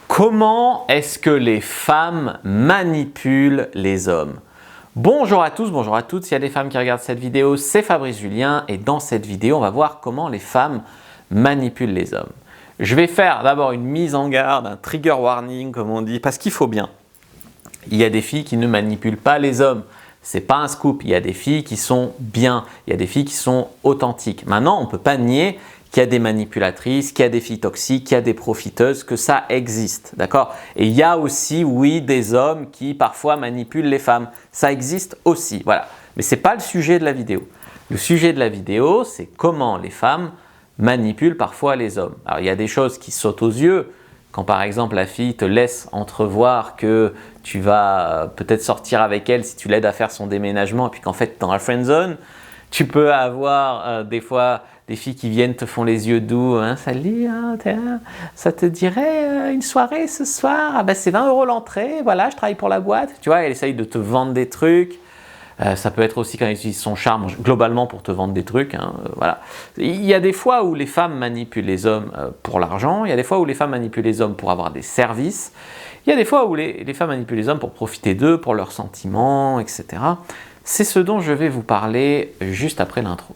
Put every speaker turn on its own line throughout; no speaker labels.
Comment est-ce que les femmes manipulent les hommes? Bonjour à tous, bonjour à toutes. S'il y a des femmes qui regardent cette vidéo, c'est Fabrice Julien et dans cette vidéo, on va voir comment les femmes manipulent les hommes. Je vais faire d'abord une mise en garde, un trigger warning comme on dit, parce qu'il faut bien. Il y a des filles qui ne manipulent pas les hommes. C'est pas un scoop. Il y a des filles qui sont bien, il y a des filles qui sont authentiques. Maintenant, on ne peut pas nier qu'il y a des manipulatrices, qu'il y a des filles toxiques, qu'il y a des profiteuses, que ça existe, d'accord? Et il y a aussi, oui, des hommes qui parfois manipulent les femmes. Ça existe aussi, voilà. Mais ce n'est pas le sujet de la vidéo. Le sujet de la vidéo, c'est comment les femmes manipulent parfois les hommes. Alors, il y a des choses qui sautent aux yeux. Quand par exemple la fille te laisse entrevoir que tu vas peut-être sortir avec elle si tu l'aides à faire son déménagement et puis qu'en fait tu es dans la friend zone, tu peux avoir des fois des filles qui viennent te font les yeux doux, hein, salut, hein, ça te dirait une soirée ce soir, ah ben c'est 20 € l'entrée, voilà, je travaille pour la boîte, tu vois, elle essaye de te vendre des trucs. Ça peut être aussi quand elle utilise son charme globalement pour te vendre des trucs, hein, voilà. Il y a des fois où les femmes manipulent les hommes pour l'argent, il y a des fois où les femmes manipulent les hommes pour avoir des services, il y a des fois où les femmes manipulent les hommes pour profiter d'eux, pour leurs sentiments, etc. C'est ce dont je vais vous parler juste après l'intro.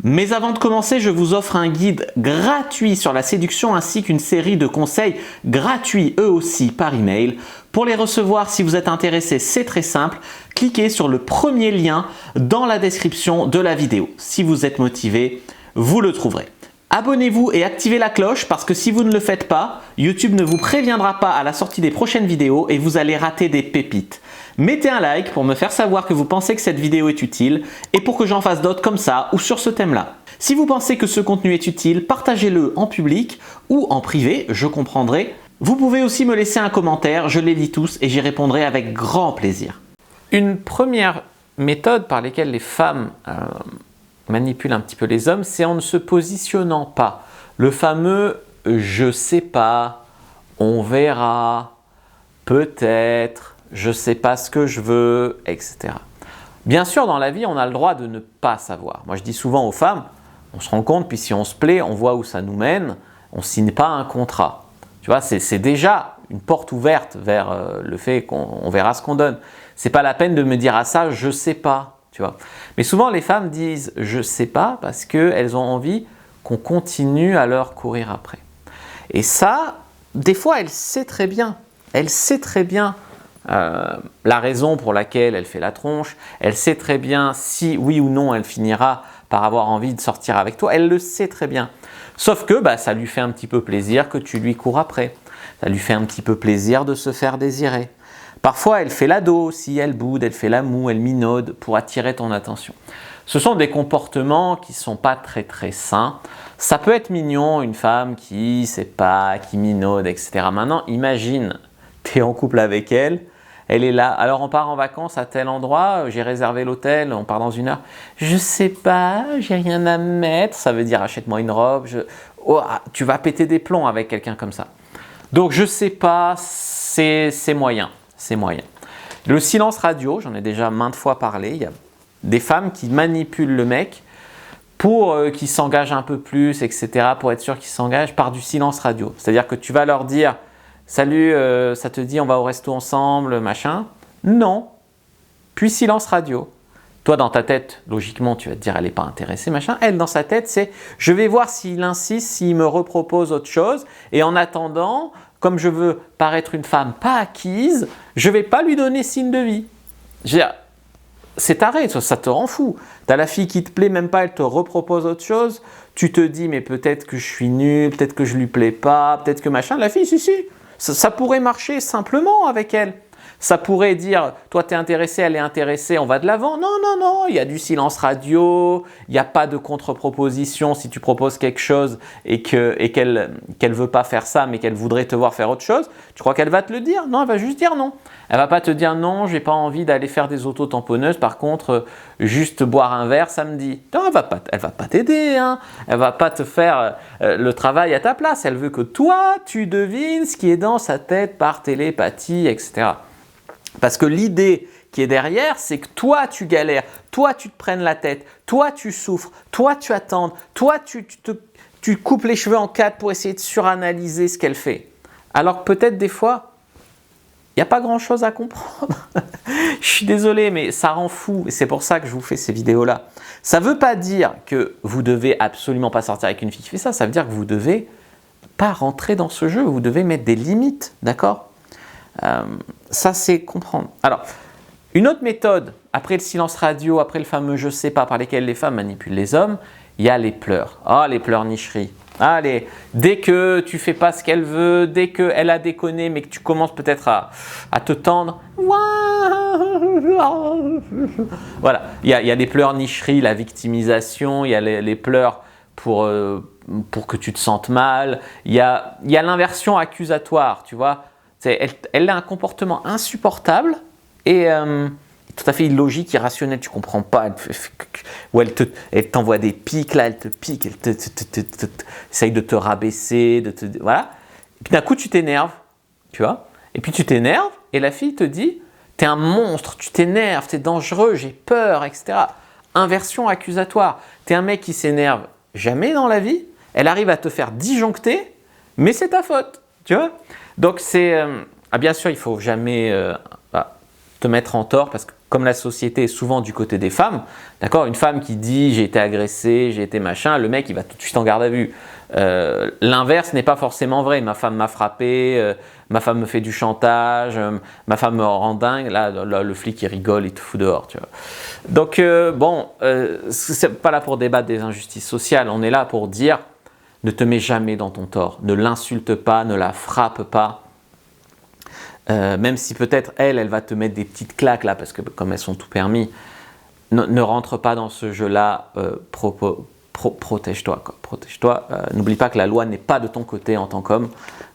Mais avant de commencer, je vous offre un guide gratuit sur la séduction ainsi qu'une série de conseils gratuits eux aussi par email. Pour les recevoir, si vous êtes intéressé, c'est très simple. Cliquez sur le premier lien dans la description de la vidéo. Si vous êtes motivé, vous le trouverez. Abonnez-vous et activez la cloche parce que si vous ne le faites pas, YouTube ne vous préviendra pas à la sortie des prochaines vidéos et vous allez rater des pépites. Mettez un like pour me faire savoir que vous pensez que cette vidéo est utile et pour que j'en fasse d'autres comme ça ou sur ce thème-là. Si vous pensez que ce contenu est utile, partagez-le en public ou en privé, je comprendrai. Vous pouvez aussi me laisser un commentaire, je les lis tous et j'y répondrai avec grand plaisir. Une première méthode par laquelle les femmes manipulent un petit peu les hommes, c'est en ne se positionnant pas. Le fameux « je sais pas »,« on verra »,« peut-être », « je sais pas ce que je veux », etc. Bien sûr, dans la vie, on a le droit de ne pas savoir. Moi, je dis souvent aux femmes, on se rend compte, puis si on se plaît, on voit où ça nous mène, on ne signe pas un contrat. Tu vois, c'est déjà une porte ouverte vers le fait qu'on verra ce qu'on donne. C'est pas la peine de me dire à ça, je sais pas. Tu vois. Mais souvent, les femmes disent je sais pas parce qu'elles ont envie qu'on continue à leur courir après. Et ça, des fois, elle sait très bien. Elle sait très bien la raison pour laquelle elle fait la tronche. Elle sait très bien si oui ou non elle finira par avoir envie de sortir avec toi. Elle le sait très bien. Sauf que ça lui fait un petit peu plaisir que tu lui cours après. Ça lui fait un petit peu plaisir de se faire désirer. Parfois, elle fait l'ado aussi, elle boude, elle fait la moue, elle minaude pour attirer ton attention. Ce sont des comportements qui ne sont pas très très sains. Ça peut être mignon, une femme qui sait pas, qui minaude, etc. Maintenant, imagine, tu es en couple avec elle, elle est là. Alors, on part en vacances à tel endroit, j'ai réservé l'hôtel, on part dans 1 heure. Je sais pas, j'ai rien à mettre. Ça veut dire achète-moi une robe. Tu vas péter des plombs avec quelqu'un comme ça. Donc, je sais pas, c'est moyen. C'est moyen. Le silence radio, j'en ai déjà maintes fois parlé, il y a des femmes qui manipulent le mec pour qu'il s'engage un peu plus, etc., pour être sûr qu'il s'engage par du silence radio. C'est-à-dire que tu vas leur dire « Salut, ça te dit on va au resto ensemble, machin ?» Non. Puis silence radio. Toi, dans ta tête, logiquement, tu vas te dire « Elle n'est pas intéressée, machin ». Elle, dans sa tête, c'est « Je vais voir s'il insiste, s'il me repropose autre chose. Et en attendant… » Comme je veux paraître une femme pas acquise, je ne vais pas lui donner signe de vie. Je veux dire, c'est taré, ça te rend fou. Tu as la fille qui te plaît, même pas, elle te repropose autre chose. Tu te dis, mais peut-être que je suis nul, peut-être que je lui plais pas, peut-être que machin. La fille, si, ça pourrait marcher simplement avec elle. Ça pourrait dire, toi tu es intéressé, elle est intéressée, on va de l'avant. Non, il y a du silence radio, il n'y a pas de contre-proposition si tu proposes quelque chose et qu'elle ne veut pas faire ça mais qu'elle voudrait te voir faire autre chose. Tu crois qu'elle va te le dire? Non, elle va juste dire non. Elle ne va pas te dire non, je n'ai pas envie d'aller faire des auto-tamponneuses, par contre, juste boire un verre samedi. Non, elle va pas t'aider, hein. Elle ne va pas te faire le travail à ta place. Elle veut que toi, tu devines ce qui est dans sa tête par télépathie, etc. Parce que l'idée qui est derrière, c'est que toi, tu galères, toi, tu te prennes la tête, toi, tu souffres, toi, tu attends, toi, tu coupes les cheveux en 4 pour essayer de suranalyser ce qu'elle fait. Alors que peut-être des fois, il n'y a pas grand-chose à comprendre. Je suis désolé, mais ça rend fou et c'est pour ça que je vous fais ces vidéos-là. Ça ne veut pas dire que vous devez absolument pas sortir avec une fille qui fait ça. Ça veut dire que vous devez pas rentrer dans ce jeu. Vous devez mettre des limites, d'accord? Ça, c'est comprendre. Alors, une autre méthode, après le silence radio, après le fameux je sais pas par lesquels les femmes manipulent les hommes, il y a les pleurs. Ah, les pleurnicheries. Allez, dès que tu fais pas ce qu'elle veut, dès qu'elle a déconné, mais que tu commences peut-être à te tendre, voilà, il y a les pleurnicheries, la victimisation, il y a les pleurs pour que tu te sentes mal, il y a l'inversion accusatoire, tu vois. Elle a un comportement insupportable et tout à fait illogique, irrationnel, tu ne comprends pas. Elle t'envoie des pics, là, elle te pique, elle essaye de te rabaisser, voilà. Et puis d'un coup, tu t'énerves, tu vois. Et puis tu t'énerves et la fille te dit « T'es un monstre, tu t'énerves, t'es dangereux, j'ai peur, etc. » Inversion accusatoire. T'es un mec qui s'énerve jamais dans la vie, elle arrive à te faire disjoncter, mais c'est ta faute, tu vois. Donc c'est… bien sûr, il ne faut jamais te mettre en tort parce que comme la société est souvent du côté des femmes, d'accord, une femme qui dit j'ai été agressée, j'ai été machin, le mec il va tout de suite en garde à vue. L'inverse n'est pas forcément vrai. Ma femme m'a frappé, ma femme me fait du chantage, ma femme me rend dingue. Là, le flic il rigole, il te fout dehors, tu vois. Donc bon, c'est pas là pour débattre des injustices sociales. On est là pour dire ne te mets jamais dans ton tort, ne l'insulte pas, ne la frappe pas. Même si peut-être elle va te mettre des petites claques là, parce que comme elles sont tout permis, ne rentre pas dans ce jeu-là, protège-toi. Protège-toi. N'oublie pas que la loi n'est pas de ton côté en tant qu'homme.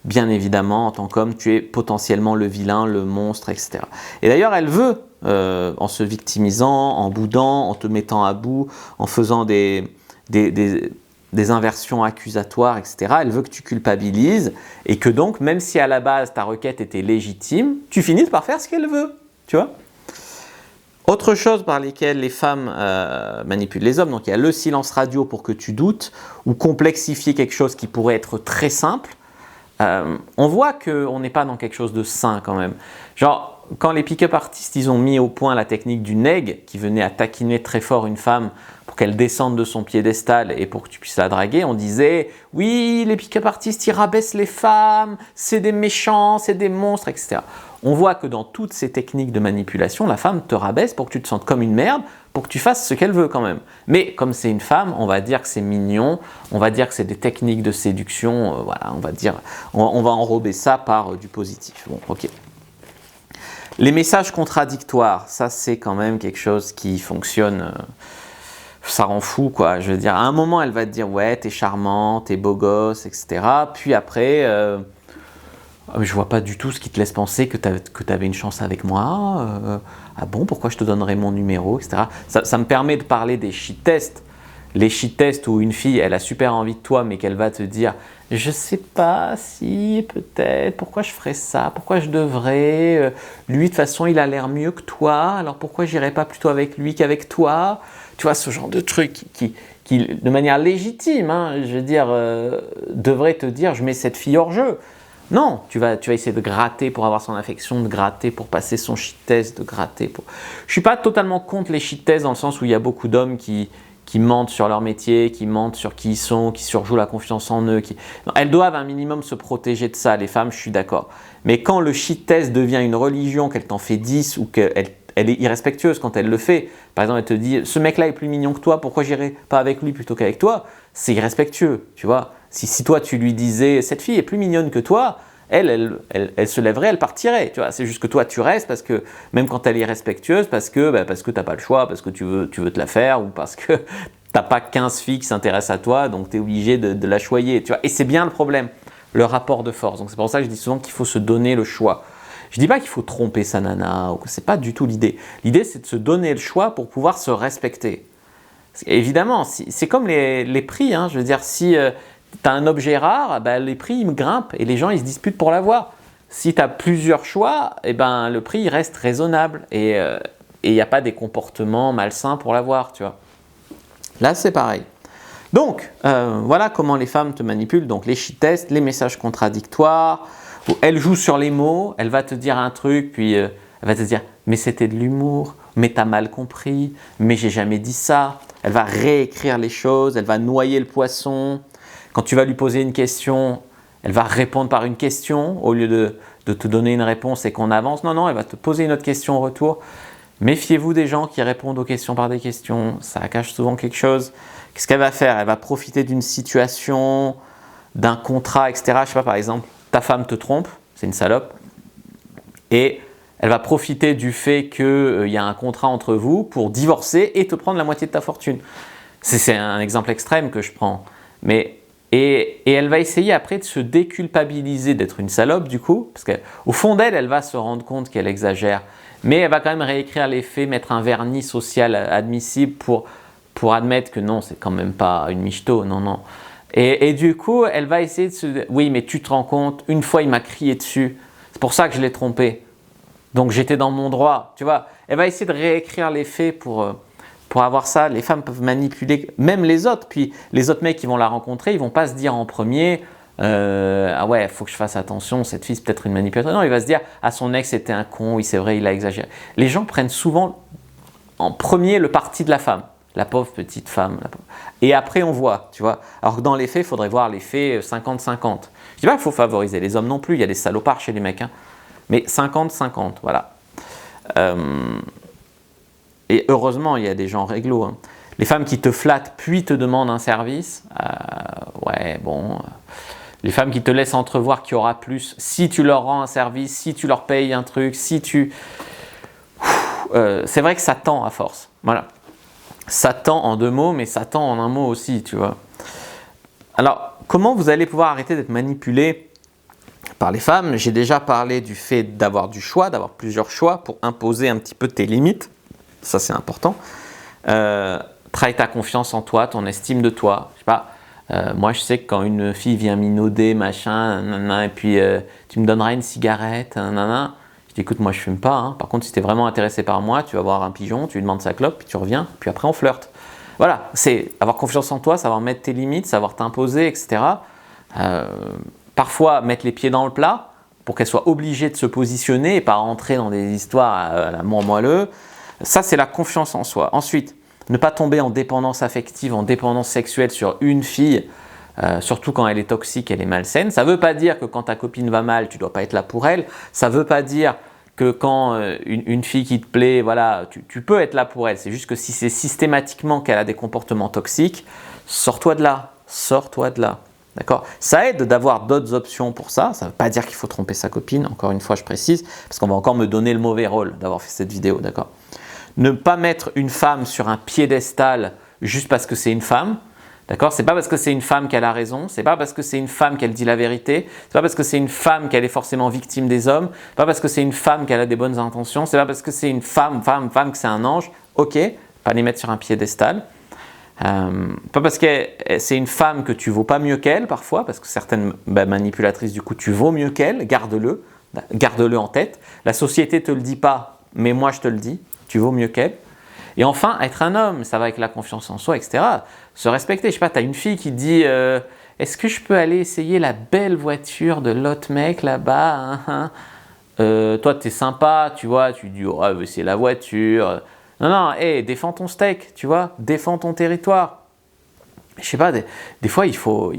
Bien évidemment, en tant qu'homme, tu es potentiellement le vilain, le monstre, etc. Et d'ailleurs, elle veut, en se victimisant, en boudant, en te mettant à bout, en faisant des inversions accusatoires, etc. Elle veut que tu culpabilises et que donc, même si à la base ta requête était légitime, tu finisses par faire ce qu'elle veut, tu vois. Autre chose par lesquelles les femmes manipulent les hommes, donc il y a le silence radio pour que tu doutes ou complexifier quelque chose qui pourrait être très simple. On voit qu'on n'est pas dans quelque chose de sain quand même. Genre, quand les pick-up artistes ils ont mis au point la technique du neg qui venait à taquiner très fort une femme pour qu'elle descende de son piédestal et pour que tu puisses la draguer, on disait oui, les pick-up artistes ils rabaissent les femmes, c'est des méchants, c'est des monstres, etc. On voit que dans toutes ces techniques de manipulation, la femme te rabaisse pour que tu te sentes comme une merde, pour que tu fasses ce qu'elle veut quand même. Mais comme c'est une femme, on va dire que c'est mignon, on va dire que c'est des techniques de séduction, voilà, on va enrober ça par du positif. Bon, ok. Les messages contradictoires, ça c'est quand même quelque chose qui fonctionne, ça rend fou quoi. Je veux dire, à un moment elle va te dire ouais t'es charmant, t'es beau gosse, etc. Puis après, je vois pas du tout ce qui te laisse penser que t'avais une chance avec moi. Ah bon, pourquoi je te donnerais mon numéro, etc. Ça me permet de parler des shit tests. Les shit tests où une fille, elle a super envie de toi, mais qu'elle va te dire « Je sais pas si, peut-être, pourquoi je ferais ça, pourquoi je devrais, lui de toute façon il a l'air mieux que toi, alors pourquoi j'irais pas plutôt avec lui qu'avec toi ?» Tu vois, ce genre de truc qui de manière légitime, hein, je veux dire, devrait te dire « Je mets cette fille hors jeu ». Non, tu vas essayer de gratter pour avoir son affection, de gratter pour passer son shit test, de gratter pour… Je suis pas totalement contre les shit tests dans le sens où il y a beaucoup d'hommes qui mentent sur leur métier, qui mentent sur qui ils sont, qui surjouent la confiance en eux. Non, elles doivent un minimum se protéger de ça, les femmes, je suis d'accord. Mais quand le shit test devient une religion, qu'elle t'en fait 10 ou qu'elle est irrespectueuse quand elle le fait, par exemple elle te dit « ce mec-là est plus mignon que toi, pourquoi j'irai pas avec lui plutôt qu'avec toi ?» C'est irrespectueux, tu vois. Si toi tu lui disais « cette fille est plus mignonne que toi », elle se lèverait, elle partirait. Tu vois, c'est juste que toi tu restes parce que même quand elle est irrespectueuse, parce que t'as pas le choix, parce que tu veux te la faire ou parce que t'as pas 15 filles qui s'intéressent à toi, donc tu es obligé de la choyer. Tu vois, et c'est bien le problème, le rapport de force. Donc c'est pour ça que je dis souvent qu'il faut se donner le choix. Je dis pas qu'il faut tromper sa nana, ou que c'est pas du tout l'idée. L'idée c'est de se donner le choix pour pouvoir se respecter. Évidemment, c'est comme les prix, hein, je veux dire, si tu as un objet rare, ben, les prix ils grimpent et les gens ils se disputent pour l'avoir. Si tu as plusieurs choix, eh ben, le prix il reste raisonnable et il n'y a pas des comportements malsains pour l'avoir, tu vois. Là c'est pareil. Donc voilà comment les femmes te manipulent, donc les shit tests, les messages contradictoires, Elle joue sur les mots, elle va te dire un truc, puis elle va te dire « mais c'était de l'humour, mais t'as mal compris, mais j'ai jamais dit ça ». Elle va réécrire les choses, elle va noyer le poisson. Quand tu vas lui poser une question, elle va répondre par une question au lieu de te donner une réponse et qu'on avance. Non, non, elle va te poser une autre question au retour. Méfiez-vous des gens qui répondent aux questions par des questions, ça cache souvent quelque chose. Qu'est-ce qu'elle va faire? Elle va profiter d'une situation, d'un contrat, etc. Je ne sais pas, par exemple, ta femme te trompe, c'est une salope, et elle va profiter du fait qu'il y a un contrat entre vous pour divorcer et te prendre la moitié de ta fortune. C'est un exemple extrême que je prends. Et elle va essayer après de se déculpabiliser d'être une salope du coup, parce qu'au fond d'elle, elle va se rendre compte qu'elle exagère. Mais elle va quand même réécrire les faits, mettre un vernis social admissible pour admettre que non, c'est quand même pas une michto, non, non. Et du coup, elle va essayer de se dire, oui, mais tu te rends compte, une fois il m'a crié dessus, c'est pour ça que je l'ai trompé. Donc j'étais dans mon droit, tu vois. Elle va essayer de réécrire les faits pour avoir ça. Les femmes peuvent manipuler, même les autres. Puis les autres mecs qui vont la rencontrer, ils ne vont pas se dire en premier ah ouais, il faut que je fasse attention, cette fille c'est peut-être une manipulatrice. Non, il va se dire ah son ex était un con, oui c'est vrai, il a exagéré. Les gens prennent souvent en premier le parti de la femme. La pauvre petite femme. Et après on voit, tu vois. Alors que dans les faits, il faudrait voir les faits 50-50. Je ne dis pas qu'il faut favoriser les hommes non plus, il y a des salopards chez les mecs. Hein. Mais 50-50, voilà. Et heureusement, il y a des gens réglo. Hein. Les femmes qui te flattent puis te demandent un service, ouais, bon. Les femmes qui te laissent entrevoir qu'il y aura plus, si tu leur rends un service, si tu leur payes un truc, si tu... c'est vrai que ça tend à force, voilà. Ça tend en deux mots, mais ça tend en un mot aussi, tu vois. Alors, comment vous allez pouvoir arrêter d'être manipulé par les femmes? J'ai déjà parlé du fait d'avoir du choix, d'avoir plusieurs choix pour imposer un petit peu tes limites. Ça, c'est important. Travaille ta confiance en toi, ton estime de toi. Je sais pas, moi, je sais que quand une fille vient minauder, machin, nanana, et puis tu me donneras une cigarette, nanana, je dis écoute, moi, je fume pas. Hein. Par contre, si tu es vraiment intéressé par moi, tu vas voir un pigeon, tu lui demandes sa clope, puis tu reviens, puis après, on flirte. Voilà, c'est avoir confiance en toi, savoir mettre tes limites, savoir t'imposer, etc. Parfois, mettre les pieds dans le plat pour qu'elle soit obligée de se positionner et pas rentrer dans des histoires à l'amour moelleux. Ça, c'est la confiance en soi. Ensuite, ne pas tomber en dépendance affective, en dépendance sexuelle sur une fille, surtout quand elle est toxique, elle est malsaine. Ça ne veut pas dire que quand ta copine va mal, tu ne dois pas être là pour elle. Ça ne veut pas dire que quand une fille qui te plaît, voilà, tu peux être là pour elle. C'est juste que si c'est systématiquement qu'elle a des comportements toxiques, sors-toi de là, sors-toi de là. D'accord ? Ça aide d'avoir d'autres options pour ça. Ça ne veut pas dire qu'il faut tromper sa copine, encore une fois je précise, parce qu'on va encore me donner le mauvais rôle d'avoir fait cette vidéo, d'accord ? Ne pas mettre une femme sur un piédestal juste parce que c'est une femme, d'accord ? C'est pas parce que c'est une femme qu'elle a raison, c'est pas parce que c'est une femme qu'elle dit la vérité, c'est pas parce que c'est une femme qu'elle est forcément victime des hommes, c'est pas parce que c'est une femme qu'elle a des bonnes intentions, c'est pas parce que c'est une femme que c'est un ange, ok, pas les mettre sur un piédestal. Pas parce que c'est une femme que tu vaux pas mieux qu'elle parfois, parce que certaines manipulatrices du coup tu vaux mieux qu'elle, garde-le en tête. La société te le dit pas, mais moi je te le dis, tu vaux mieux qu'elle. Et enfin, être un homme, ça va avec la confiance en soi, etc. Se respecter. Je sais pas, tu as une fille qui dit est-ce que je peux aller essayer la belle voiture de l'autre mec là-bas hein, toi tu es sympa, tu vois, tu dis oh, c'est la voiture. Non, non, hey, défends ton steak, tu vois, défends ton territoire. Je sais pas, des fois, il faut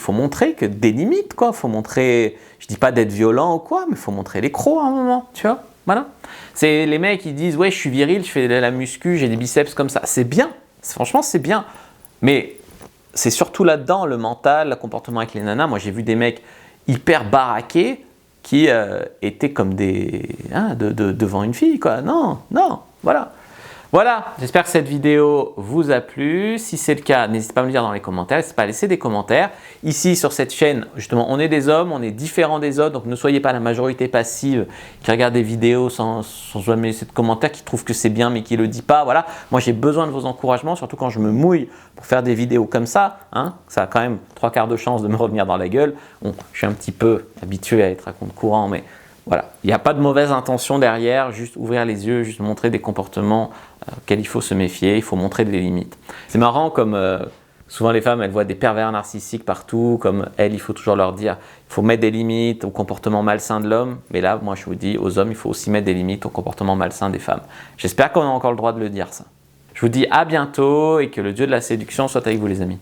montrer que des limites, quoi. Il faut montrer, je dis pas d'être violent ou quoi, mais il faut montrer les crocs à un moment, tu vois. Voilà. C'est les mecs qui disent, ouais, je suis viril, je fais de la muscu, j'ai des biceps comme ça. C'est bien, franchement, c'est bien. Mais c'est surtout là-dedans, le mental, le comportement avec les nanas. Moi, j'ai vu des mecs hyper baraqués qui étaient comme des devant une fille, quoi. Non, non, voilà. Voilà, j'espère que cette vidéo vous a plu. Si c'est le cas, n'hésitez pas à me le dire dans les commentaires, n'hésitez pas à laisser des commentaires. Ici, sur cette chaîne, justement, on est des hommes, on est différents des autres, donc ne soyez pas la majorité passive qui regarde des vidéos sans jamais laisser de commentaires, qui trouve que c'est bien mais qui ne le dit pas. Voilà, moi j'ai besoin de vos encouragements, surtout quand je me mouille pour faire des vidéos comme ça. Hein, ça a quand même 3/4 de chance de me revenir dans la gueule. Bon, je suis un petit peu habitué à être à compte courant, mais voilà, il n'y a pas de mauvaise intention derrière, juste ouvrir les yeux, juste montrer des comportements auxquels il faut se méfier, il faut montrer des limites. C'est marrant comme Souvent les femmes, elles voient des pervers narcissiques partout, comme elles, il faut toujours leur dire, il faut mettre des limites au comportement malsain de l'homme. Mais là, moi je vous dis, aux hommes, il faut aussi mettre des limites au comportement malsain des femmes. J'espère qu'on a encore le droit de le dire ça. Je vous dis à bientôt et que le Dieu de la séduction soit avec vous les amis.